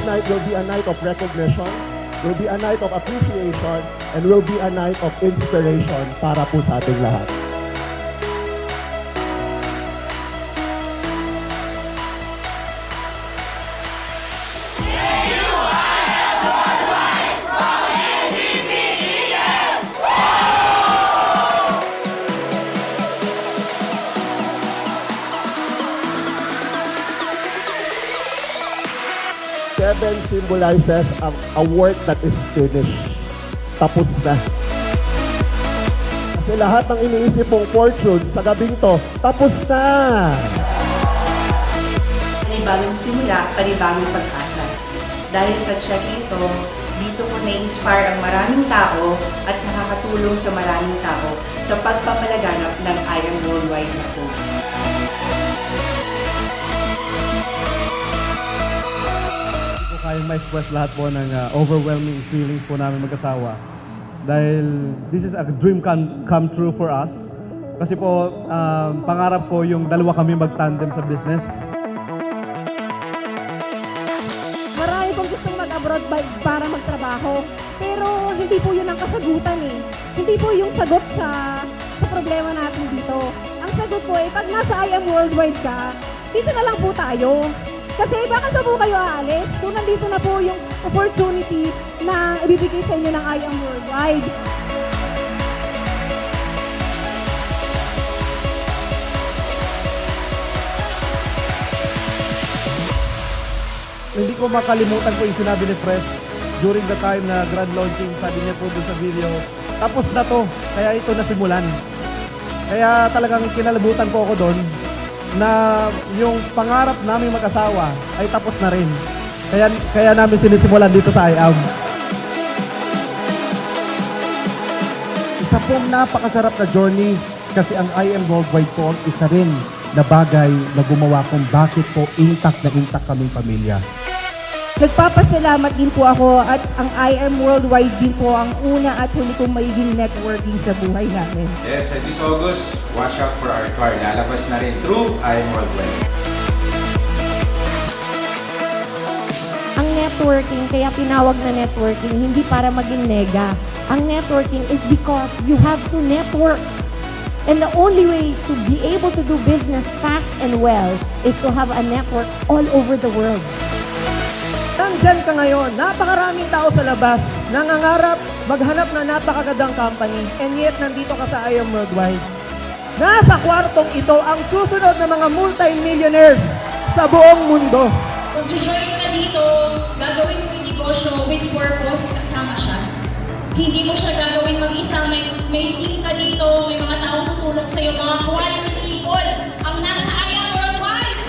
night will be a night of recognition, will be a night of appreciation, and will be a night of inspiration para po sa ating lahat. Seven symbolizes a work that is finished. Tapos na. Kasi lahat ng iniisip mong fortune sa gabing to, tapos na. Panibagong simula, panibagong pag-asa. Dahil sa checking ito, dito ko na-inspire ang maraming tao at nakakatulong sa maraming tao sa pagpapalaganap ng I Am Worldwide na po. Kaya ma-express lahat po ng overwhelming feelings po namin mag-asawa. Dahil this is a dream come true for us. Kasi po, pangarap ko yung dalawa kami mag-tandem sa business. Marami pong gustong mag-abroad para magtrabaho. Pero hindi po yun ang kasagutan eh. Hindi po yung sagot sa problema natin dito. Ang sagot po eh, pag nasa I Am Worldwide ka, dito na lang po tayo. Kasi baka sa po kayo aalis, so nandito na po yung opportunity na ibibigay sa inyo ng I Am Worldwide. Hindi ko makalimutan po yung sinabi ni Fred during the time na grand launching, sabi niya po dun sa video, tapos na to, kaya ito nasimulan. Kaya talagang kinalabutan po ako doon na yung pangarap namin mag-asawa ay tapos na rin. Kaya namin sinisimulan dito sa I Am. Isa pong napakasarap na journey kasi ang I Am Worldwide po ang isa rin na bagay na gumawa kung bakit po intact na intact kaming pamilya. Nagpapasalamat din po ako at ang I Am Worldwide din po ang una at huli kong magiging networking sa buhay namin. Yes, at this August, watch out for our car. Lalabas na rin through I Am Worldwide. Ang networking, kaya tinawag na networking, hindi para maging nega. Ang networking is because you have to network. And the only way to be able to do business fast and well is to have a network all over the world. Nandyan ka ngayon, napakaraming tao sa labas, nangangarap, maghanap na napakagandang company, and yet nandito ka sa I Am Worldwide. Nasa kwartong ito ang susunod na mga multi-millionaires sa buong mundo. Kung join mo na dito, gagawin mo yung negosyo with purpose, kasama siya. Hindi mo siya gagawin mag-isa, may team ka dito, may mga taong tutulong sa'yo, mga quality people, ang nasa I Am Worldwide!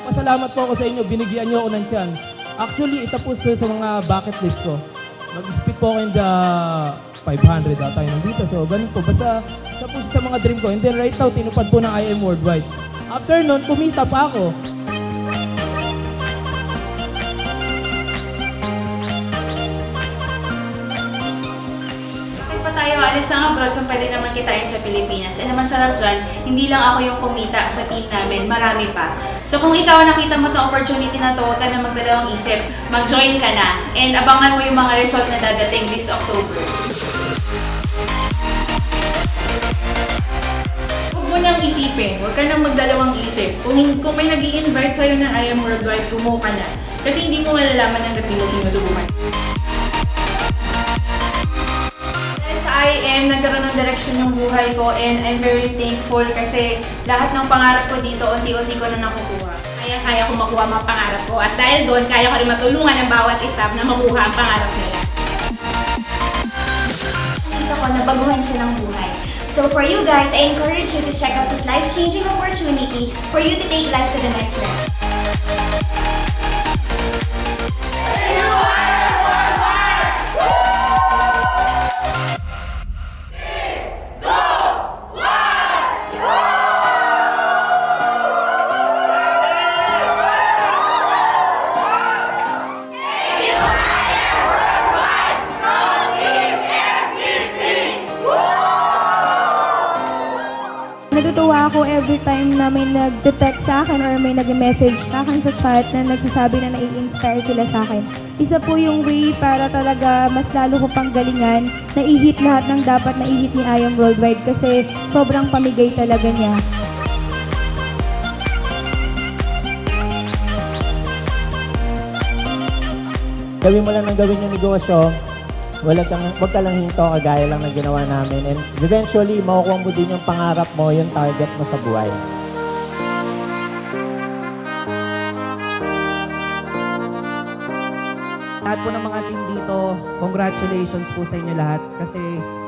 Pasalamat po ako sa inyo, binigyan niyo ako ng chance. Actually, ito po sa mga bucket list ko. Mag-speak po ako in the 500 tayo nandito. So, ganun po. Basta sa mga dream ko. And then right now, tinupad po ng I Am Worldwide. After nun, kumita pa ako. Tayo alis ng abroad kung pwede naman kitain sa Pilipinas. And ang masarap dyan, hindi lang ako yung kumita sa team namin, marami pa. So kung ikaw nakita mo itong opportunity na to, huwag ka na magdalawang isip, mag-join ka na. And abangan mo yung mga result na dadating this October. Huwag mo nang isipin, huwag ka nang magdalawang isip. Kung may nag-i-invite sa'yo na I Am Worldwide, kumuha ka na. Kasi hindi mo malalaman hanggat di mo sinusubukan. I am nagkaroon ng direction yung buhay ko and I'm very thankful kasi lahat ng pangarap ko dito, unti-unti ko na nakukuha. Kaya ko makuha mga pangarap ko at dahil doon, kaya ko rin matulungan ng bawat isa na makuha ang pangarap nila. Nakita ko na baguhan siya ng buhay. So for you guys, I encourage you to check out this life-changing opportunity for you to take life to the next level. Natutuwa ako po every time na may nag-detect sa akin or may nag-message sa akin sa chat na nagsasabi na nai-inspire sila sa akin. Isa po yung way para talaga mas lalo ko pang galingan na i-hit lahat ng dapat na i-hit ni I Am Worldwide kasi sobrang pamigay talaga niya. Gawin mo lang ng gawin yung negosyo, wag ka lang hinto kagaya lang ng ginawa namin. And eventually, makukuha mo din yung pangarap mo, yung target mo sa buhay. Lahat po ng mga team dito, congratulations po sa inyo lahat kasi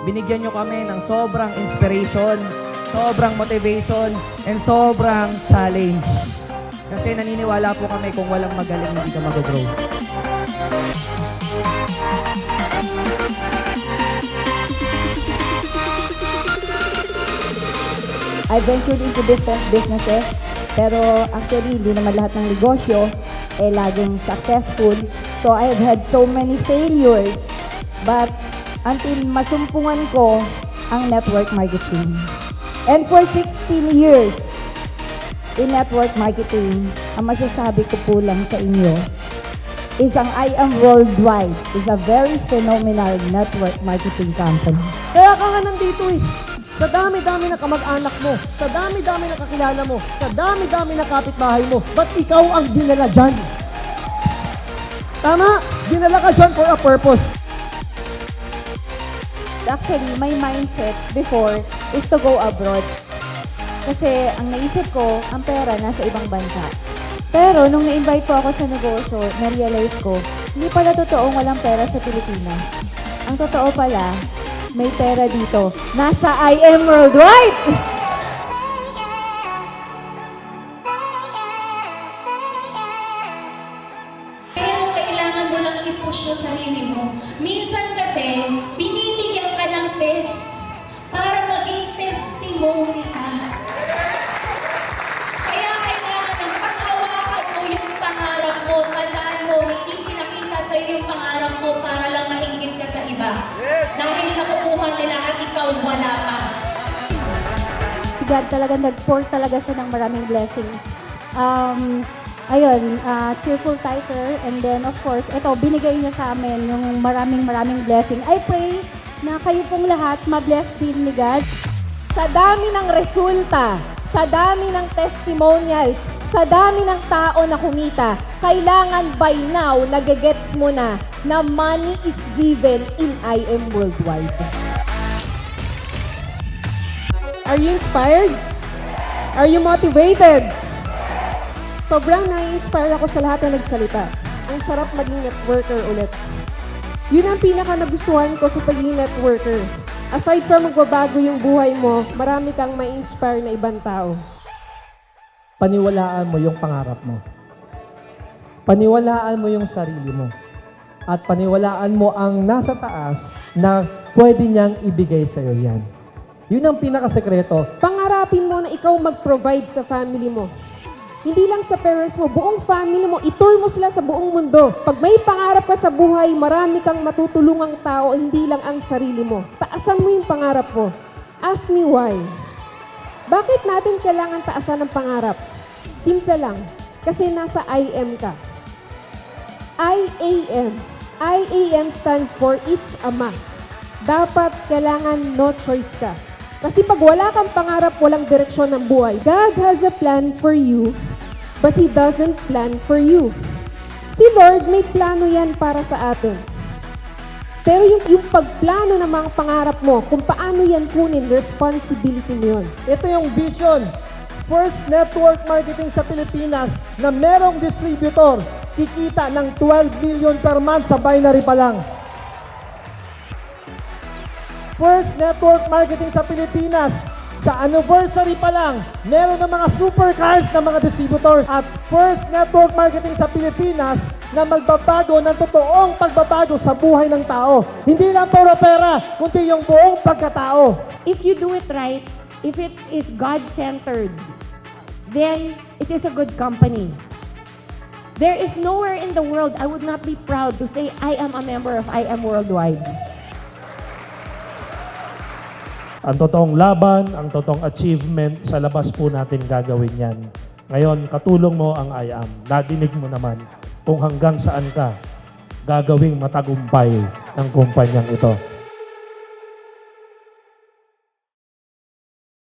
binigyan nyo kami ng sobrang inspiration, sobrang motivation, and sobrang challenge. Kasi naniniwala po kami kung walang magaling hindi ka mag-grow. I ventured into different businesses, pero actually hindi naman lahat ng negosyo laging successful. So I've had so many failures, but until masumpungan ko ang network marketing. And for 16 years in network marketing, ang masasabi ko po lang sa inyo is ang I Am Worldwide is a very phenomenal network marketing company. Kaya ka nga nandito eh. Sa dami-dami na kamag-anak mo, sa dami-dami na kakilala mo, sa dami-dami na kapitbahay mo, ba't ikaw ang dinala dyan? Tama, dinala ka dyan for a purpose. Actually, my mindset before is to go abroad. Kasi ang naisip ko, ang pera nasa ibang bansa. Pero nung na-invite po ako sa negosyo, na-realize ko, hindi pala totoong walang pera sa Pilipinas. Ang totoo pala, may pera dito. Nasa I Am Worldwide! Pero kailangan mo lang i-push yung sarili mo. Minsan kasi, binibigyan ka ng test para maging testimony ka. Kaya kailangan ng paghawakan mo yung pangarap mo. Tandaan mo, hindi pinakita sa'yo yung pangarap mo para lang maingit ka sa iba. Dahil nakukuha nila at ikaw wala pa. Si God talaga nag-pour talaga siya ng maraming blessings. Cheerful Tiger, and then of course, ito, binigay niya sa amin yung maraming blessing. I pray na kayo pong lahat ma-bless din ni God. Sa dami ng resulta, sa dami ng testimonials, sa dami ng tao na kumita, kailangan by now, nagigets mo na money is given in I Am Worldwide. Are you inspired? Are you motivated? Sobrang na-inspire ako sa lahat na nagsalita. Ang sarap maging networker ulit. Yun ang pinaka nagustuhan ko sa pagiging networker. Aside from magbabago yung buhay mo, marami kang ma-inspire na ibang tao. Paniwalaan mo yung pangarap mo. Paniwalaan mo yung sarili mo. At paniwalaan mo ang nasa taas na pwede niyang ibigay sa'yo yan. Yun ang pinakasekreto. Pangarapin mo na ikaw mag-provide sa family mo. Hindi lang sa parents mo, buong family mo, itour mo sila sa buong mundo. Pag may pangarap ka sa buhay, marami kang matutulungang tao, hindi lang ang sarili mo. Taasan mo yung pangarap mo. Ask me why. Bakit natin kailangan taasan ng pangarap? Simple lang. Kasi nasa I am ka. IAM. IAM stands for It's a Must. Dapat kailangan no choice ka. Kasi pag wala kang pangarap, walang direksyon ng buhay. God has a plan for you, but He doesn't plan for you. Si Lord, may plano yan para sa atin. Pero yung pagplano ng mga pangarap mo, kung paano yan kunin, responsibility mo yun. Ito yung vision. First network marketing sa Pilipinas na merong distributor kikita ng 12 million per month sa binary pa lang. First network marketing sa Pilipinas, sa anniversary pa lang, meron ng mga supercars ng mga distributors. At first network marketing sa Pilipinas na magbabago ng totoong pagbabago sa buhay ng tao. Hindi lang puro pera, kundi yung buong pagkatao. If you do it right, if it is God-centered, then it is a good company. There is nowhere in the world I would not be proud to say I am a member of I Am Worldwide. Ang totoong laban, ang totoong achievement, sa labas po natin gagawin yan. Ngayon, katulong mo ang I Am. Nadinig mo naman kung hanggang saan ka gagawing matagumpay ng kumpanyang ito.